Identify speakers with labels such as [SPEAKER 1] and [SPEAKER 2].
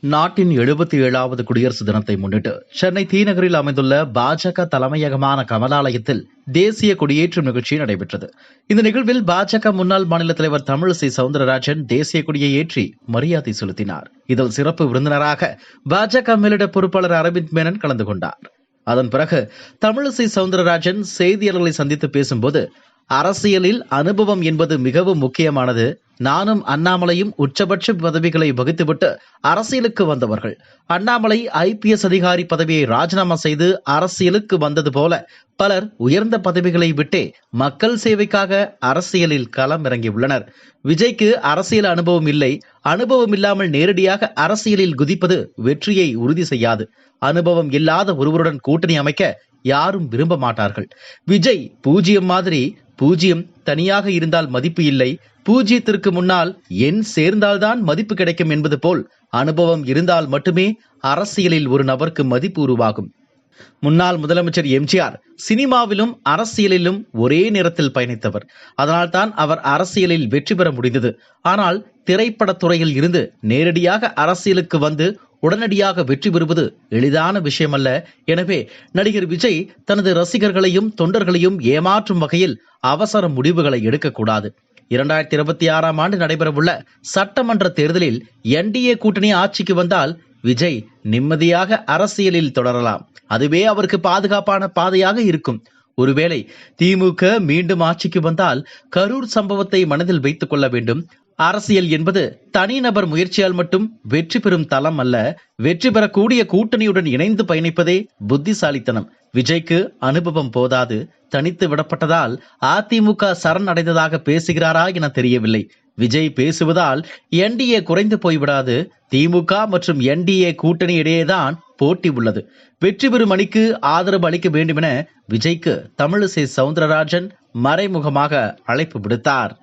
[SPEAKER 1] நாட்டின் 77வது குடியரசு தினத்தை முன்னிட்டு சென்னை தீநகரில் அமைந்துள்ள பாஜக தலைமையகமான கமலாலயத்தில் தேசிய கொடியேற்றும் நிகழ்ச்சி நடைபெற்றது. இந்த நிகழ்வில் பாஜக முன்னாள் மாநில தலைவர் தமிழிசை சவுந்தரராஜன் தேசிய கொடியை ஏற்றி மரியாதை செலுத்தினார். இதில் சிறப்பு விருந்தினராக பாஜக மேலிட பொறுப்பாளர் அரவிந்த் மேனன் கலந்து கொண்டார். அதன் பிறகு தமிழிசை சவுந்தரராஜன் செய்தியாளர்களை சந்தித்து பேசும்போது, அரசியலில் அனுபவம் என்பது மிகவும் முக்கியமானது. நானும் அண்ணாமலையும் உச்சபட்ச பதவிகளை வகித்துவிட்டு அரசியலுக்கு வந்தவர்கள். அண்ணாமலை IPS அதிகாரி பதவியை ராஜினாமா செய்து அரசியலுக்கு வந்தது போல பலர் உயர்ந்த பதவிகளை விட்டே மக்கள் சேவைக்காக அரசியலில் களம் இறங்கியுள்ளனர். விஜய்க்கு அரசியல் அனுபவம் இல்லை. அனுபவம் இல்லாமல் நேரடியாக அரசியலில் குதிப்பது வெற்றியை உறுதி செய்யாது. அனுபவம் இல்லாத ஒருவருடன் கூட்டணி அமைக்க யாரும் விரும்ப மாட்டார்கள். விஜய் பூஜ்ஜியம் மாதிரி. பூஜ்ஜியம் தனியாக இருந்தால் மதிப்பு இல்லை. பூஜ்ஜியத்திற்கு முன்னால் எண் சேர்ந்தால்தான் மதிப்பு கிடைக்கும் என்பது போல் அனுபவம் இருந்தால் மட்டுமே அரசியலில் ஒரு நபருக்கு மதிப்பு உருவாகும். முன்னாள் முதலமைச்சர் எம்ஜிஆர் சினிமாவிலும் அரசியலிலும் ஒரே நேரத்தில் பயணித்தவர். அதனால்தான் அவர் அரசியலில் வெற்றி பெற முடிந்தது. ஆனால் திரைப்படத்துறையில் இருந்து நேரடியாக அரசியலுக்கு வந்து உடனடியாக வெற்றி பெறுவது எளிதான விஷயமல்ல. எனவே நடிகர் விஜய் தனது ரசிகர்களையும் தொண்டர்களையும் ஏமாற்றும் வகையில் அவசர முடிவுகளை எடுக்கக்கூடாது. 2026ஆம் ஆண்டு நடைபெறவுள்ள சட்டமன்ற தேர்தலில் NDA கூட்டணி ஆட்சிக்கு வந்தால் விஜய் நிம்மதியாக அரசியலில் தொடரலாம். அதுவே அவருக்கு பாதுகாப்பான பாதையாக இருக்கும். ஒருவேளை திமுக மீண்டும் ஆட்சிக்கு வந்தால் கரூர் சம்பவத்தை மனதில் வைத்துக் கொள்ள வேண்டும். அரசியல் என்பது தனிநபர் முயற்சியால் மட்டும் வெற்றி பெறும் தளம் அல்ல. வெற்றி பெறக்கூடிய கூட்டணியுடன் இணைந்து பயணிப்பதே புத்திசாலித்தனம். விஜய்க்கு அனுபவம் போதாது. தனித்து விடப்பட்டதால் அதிமுக சரண் அடைந்ததாக பேசுகிறாரா என தெரியவில்லை. விஜய் பேசுவதால் NDA குறைந்து போய்விடாது. திமுக மற்றும் NDA கூட்டணி இடையேதான் போட்டி உள்ளது. வெற்றி பெறும் அணிக்கு ஆதரவு அளிக்க வேண்டும் என விஜய்க்கு தமிழிசை சவுந்தரராஜன் மறைமுகமாக அழைப்பு விடுத்தார்.